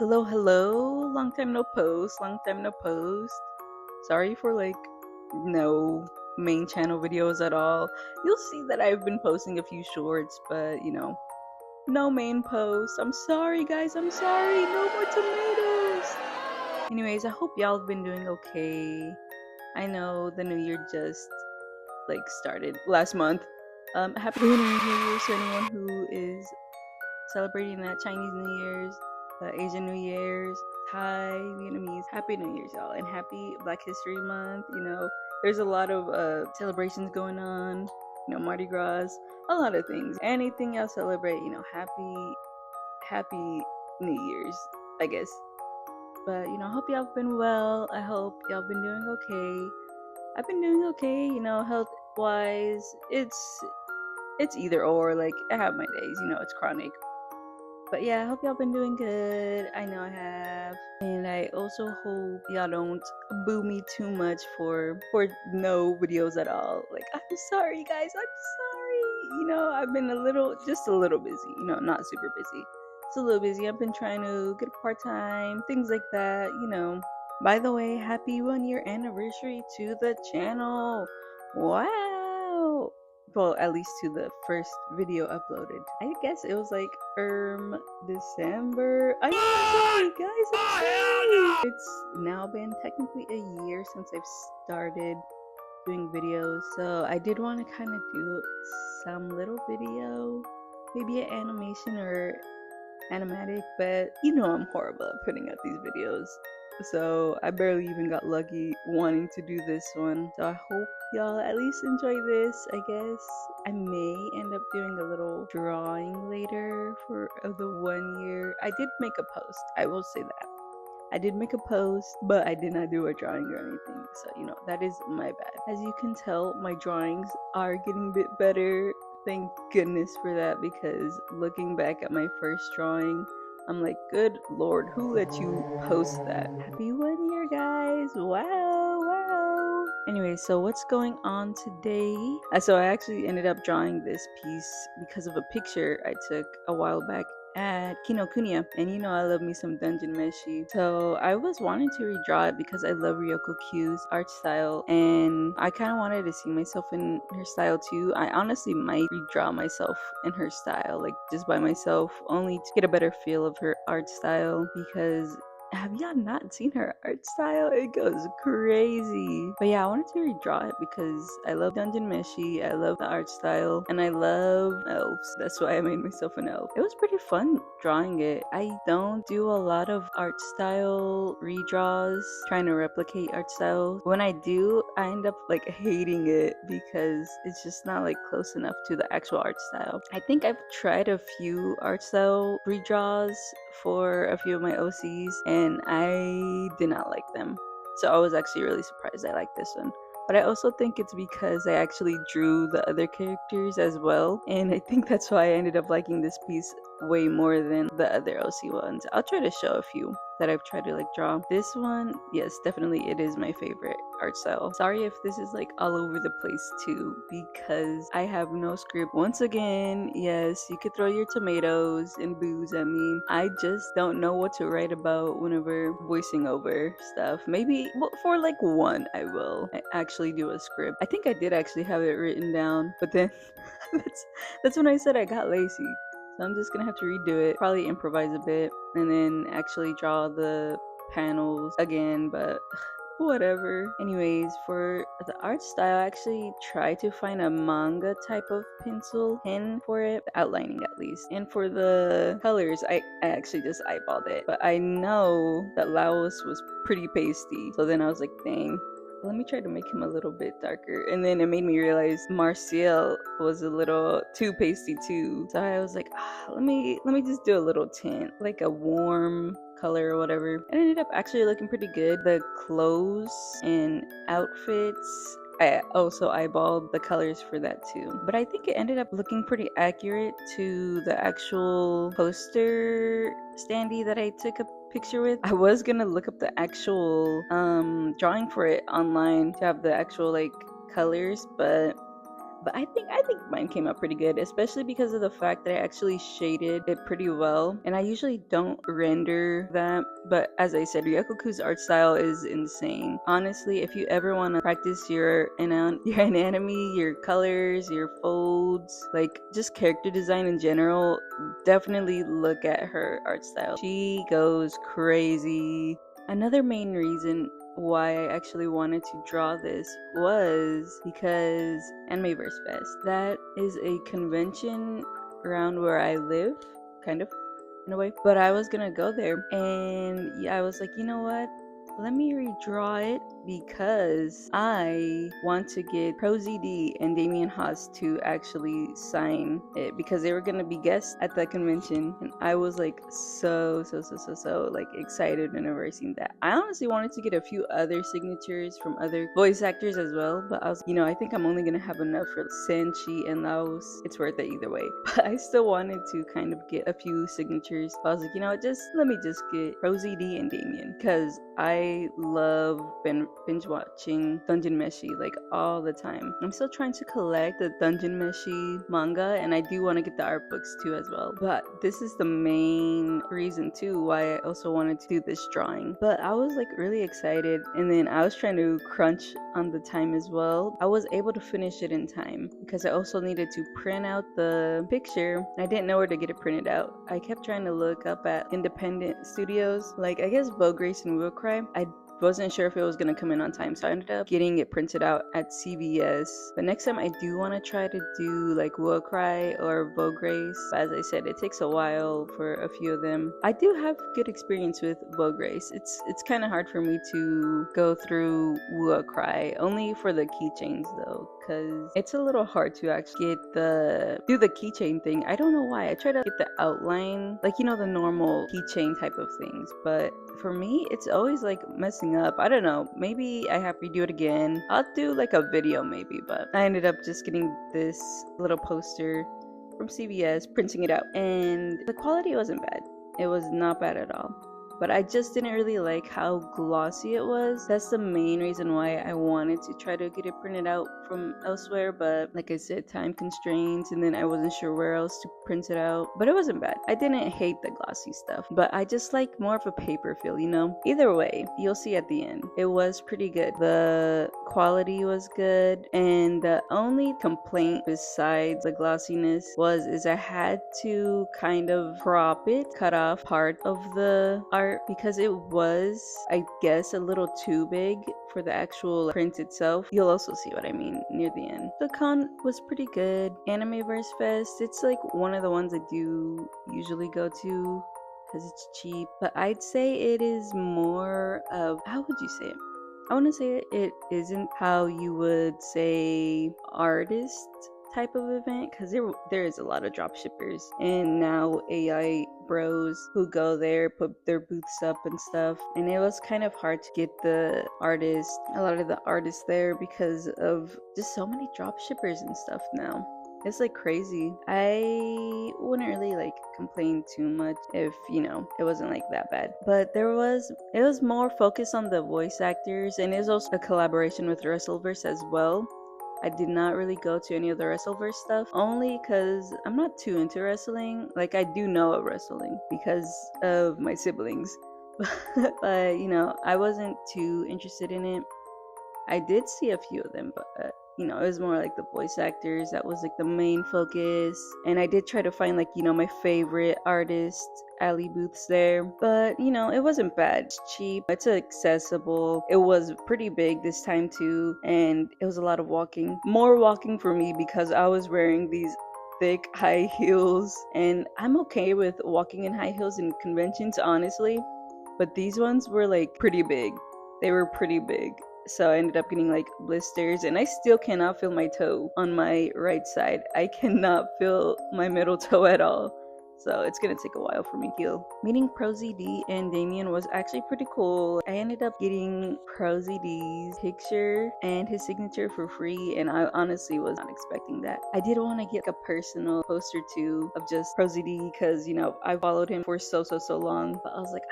Hello. Long time no post. Sorry for no main channel videos at all. You'll see that I've been posting a few shorts, but no main posts. I'm sorry, guys. I'm sorry. No more tomatoes. Anyways, I hope y'all have been doing okay. I know the new year just started last month. Happy Lunar New Year to anyone who is celebrating that Chinese New Year's, Asian New Year's, Thai, Vietnamese. Happy New Year's, y'all, and happy Black History Month. There's a lot of celebrations going on. Mardi Gras, a lot of things. Anything y'all celebrate, happy New Year's, I guess. But I hope y'all have been well. I hope y'all been doing okay. I've been doing okay. Health wise, it's either or. I have my days. It's chronic. But yeah, I hope y'all been doing good. I know I have. And I also hope y'all don't boo me too much for no videos at all. I'm sorry, guys. I'm sorry. I've been just a little busy. Not super busy. Just a little busy. I've been trying to get a part-time, things like that. By the way, happy 1 year anniversary to the channel. Wow. Well, at least to the first video uploaded. I guess it was December. I'm sorry, guys. I'm sorry. It's now been technically a year since I've started doing videos, so I did want to kind of do some little video, maybe an animation or animatic, but I'm horrible at putting out these videos. So I barely even got lucky wanting to do this one. So I hope y'all at least enjoy this. I guess I may end up doing a little drawing later for the 1 year. I did make a post. I will say that. I did make a post, but I did not do a drawing or anything. So, that is my bad. As you can tell, my drawings are getting a bit better. Thank goodness for that, because looking back at my first drawing, I'm like, good lord, who let you post that? Happy 1 year, guys. Wow. Anyway, so what's going on today? So I actually ended up drawing this piece because of a picture I took a while back at Kinokuniya, and I love me some Dungeon Meshi. So I was wanting to redraw it because I love Ryoko Q's art style, and I kind of wanted to see myself in her style too. I honestly might redraw myself in her style, just by myself, only to get a better feel of her art style, because have y'all not seen her art style? It goes crazy. But yeah, I wanted to redraw it because I love Dungeon Meshi, I love the art style, and I love elves. That's why I made myself an elf. It was pretty fun drawing it. I don't do a lot of art style redraws, trying to replicate art styles. When I do, I end up hating it because it's just not close enough to the actual art style. I think I've tried a few art style redraws for a few of my OCs, and I did not like them. So I was actually really surprised I liked this one. But I also think it's because I actually drew the other characters as well, and I think that's why I ended up liking this piece way more than the other OC ones. I'll try to show a few that I've tried to draw. This one, yes, definitely it is my favorite art style. Sorry if this is all over the place too, because I have no script. Once again, yes, you could throw your tomatoes and booze at me. I just don't know what to write about whenever voicing over stuff. Maybe for one I will actually do a script. I think I did actually have it written down, but then that's when I said I got lazy. So I'm just gonna have to redo it, probably improvise a bit, and then actually draw the panels again, but whatever. Anyways, for the art style, I actually tried to find a manga type of pencil pen for it, outlining at least. And for the colors, I actually just eyeballed it. But I know that Laos was pretty pasty, so then I was like, dang, let me try to make him a little bit darker. And then it made me realize Martial was a little too pasty too. So I was like, let me just do a little tint, like a warm color or whatever. It ended up actually looking pretty good. The clothes and outfits, I also eyeballed the colors for that too. But I think it ended up looking pretty accurate to the actual poster standee that I took a picture with. I was gonna look up the actual drawing for it online to have the actual colors, but But I think mine came out pretty good, especially because of the fact that I actually shaded it pretty well. And I usually don't render that, but as I said, Ryokoku's art style is insane. Honestly, if you ever want to practice your anatomy, your colors, your folds, like just character design in general, definitely look at her art style. She goes crazy. Another main reason why I actually wanted to draw this was because Animeverse Fest. That is a convention around where I live, kind of, in a way. But I was gonna go there, and yeah, I was like, you know what? Let me redraw it because I want to get ProZD and Damien Haas to actually sign it because they were gonna be guests at the convention, and I was like so like excited whenever I seen that. I honestly wanted to get a few other signatures from other voice actors as well, but I was, I think I'm only gonna have enough for Senshi and Laos. It's worth it either way. But I still wanted to kind of get a few signatures. I was like, let me just get ProZD and Damien because I love binge watching Dungeon Meshi like all the time. I'm still trying to collect the Dungeon Meshi manga, and I do want to get the art books too as well. But this is the main reason too why I also wanted to do this drawing. But I was like really excited, and then I was trying to crunch on the time as well. I was able to finish it in time because I also needed to print out the picture. I didn't know where to get it printed out. I kept trying to look up at independent studios, like I guess Grace and Will I wasn't sure if it was going to come in on time, so I ended up getting it printed out at CVS. But next time I do want to try to do like Will Cry or Grace. But as I said, it takes a while for a few of them. I do have good experience with Grace. It's kind of hard for me to go through Will Cry, only for the keychains though, because it's a little hard to actually get do the keychain thing. I don't know why. I try to get the outline, like the normal keychain type of things, but for me it's always like messing up. I don't know, maybe I have to do it again. I'll do like a video maybe, but I ended up just getting this little poster from CVS, printing it out, and the quality wasn't bad. It was not bad at all, but I just didn't really like how glossy it was. That's the main reason why I wanted to try to get it printed out from elsewhere, but like I said, time constraints, and then I wasn't sure where else to print it out. But it wasn't bad. I didn't hate the glossy stuff, but I just like more of a paper feel, Either way, you'll see at the end. It was pretty good. The quality was good, and the only complaint besides the glossiness is I had to kind of cut off part of the art because it was, I guess, a little too big for the actual print itself. You'll also see what I mean near the end. The con was pretty good. Animeverse Fest, it's like one of the ones I do usually go to because it's cheap, but I'd say it is more of, how would you say it? I want to say it isn't how you would say artist type of event, because there is a lot of drop shippers and now AI bros who go there, put their booths up and stuff, and it was kind of hard to get a lot of the artists there because of just so many drop shippers and stuff now. It's like crazy. I wouldn't really like complain too much if it wasn't like that bad, but it was more focused on the voice actors, and it was also a collaboration with Wrestleverse as well. I did not really go to any of the Wrestleverse stuff, only because I'm not too into wrestling. Like, I do know of wrestling because of my siblings, but I wasn't too interested in it. I did see a few of them, but it was more like the voice actors. That was like the main focus. And I did try to find like, my favorite artist alley booths there, but it wasn't bad. It's cheap, it's accessible. It was pretty big this time too, and it was a lot of walking. More walking for me because I was wearing these thick high heels, and I'm okay with walking in high heels in conventions, honestly, but these ones were like pretty big. They were pretty big. So I ended up getting like blisters, and I still cannot feel my toe on my right side. I cannot feel my middle toe at all. So it's gonna take a while for me to heal. Meeting ProZD and Damien was actually pretty cool. I ended up getting ProZD's picture and his signature for free, and I honestly was not expecting that. I did want to get a personal poster too of just ProZD because I followed him for so long, but I was like,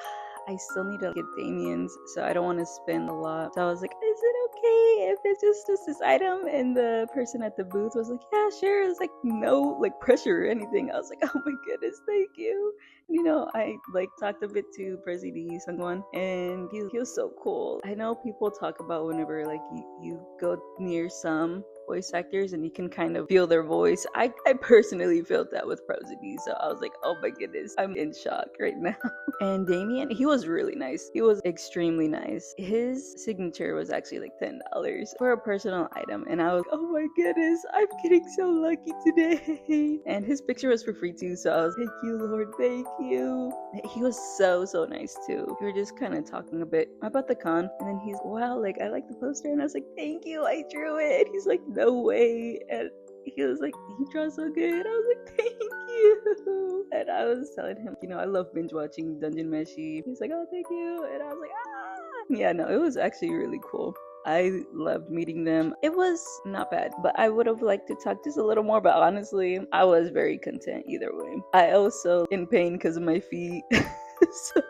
I still need to get Damien's, so I don't want to spend a lot. So I was like, is it hey, if it's just this item, and the person at the booth was like, yeah, sure. It's like no like pressure or anything. I was like, oh my goodness, thank you. And, I like talked a bit to President Sangwan, and he was so cool. I know people talk about whenever like you go near some voice actors and you can kind of feel their voice. I personally felt that with Prosody, so I was like, oh my goodness, I'm in shock right now. And Damien, he was really nice. He was extremely nice. His signature was actually like $10 for a personal item, and I was, oh my goodness, I'm getting so lucky today. And his picture was for free too, so I was, thank you, Lord, thank you. He was so nice too. We were just kind of talking a bit about the con, and then he's, wow, like I like the poster, and I was like, thank you, I drew it. He's like, no way. And he was like, you draw so good. I was like, thank you. And I was telling him, I love binge watching Dungeon Meshi. He's like, oh, thank you. And I was like, ah. Yeah, no, it was actually really cool. I loved meeting them. It was not bad, but I would have liked to talk just a little more, but honestly, I was very content either way. I also in pain because of my feet. So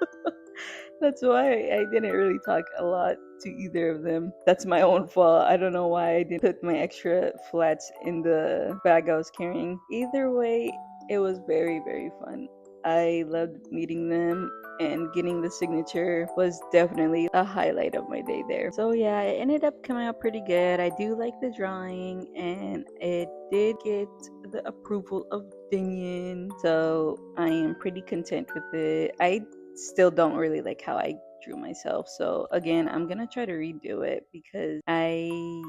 that's why I didn't really talk a lot to either of them. That's my own fault. I don't know why I didn't put my extra flats in the bag I was carrying. Either way, it was very fun. I loved meeting them, and getting the signature was definitely a highlight of my day there. So yeah, it ended up coming out pretty good. I do like the drawing, and it did get the approval of Damien, so I am pretty content with it. I still don't really like how I drew myself, so again, I'm gonna try to redo it because I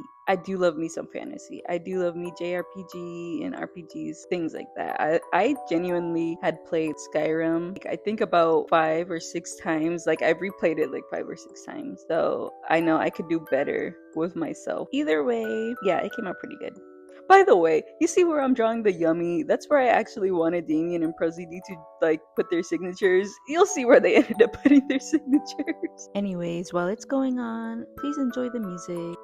do love me some fantasy. I do love me JRPG and RPGs, things like that. I genuinely had played Skyrim, like, I think about 5 or 6 times. Like, I've replayed it like 5 or 6 times, so I know I could do better with myself. Either way, yeah, it came out pretty good. By the way, you see where I'm drawing the yummy? That's where I actually wanted Damien and Prosody to like put their signatures. You'll see where they ended up putting their signatures. Anyways, while it's going on, please enjoy the music.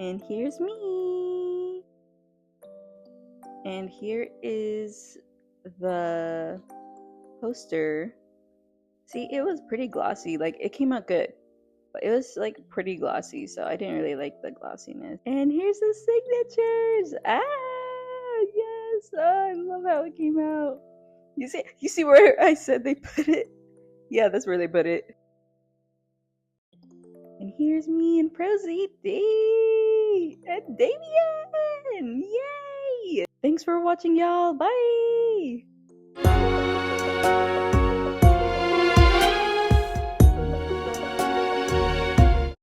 And here's me. And here is the poster. See, it was pretty glossy. Like, it came out good, but it was like pretty glossy, so I didn't really like the glossiness. And here's the signatures. Ah, yes. Oh, I love how it came out. You see where I said they put it? Yeah, that's where they put it. And here's me and Prosy D and Damien. Yay! Thanks for watching, y'all. Bye.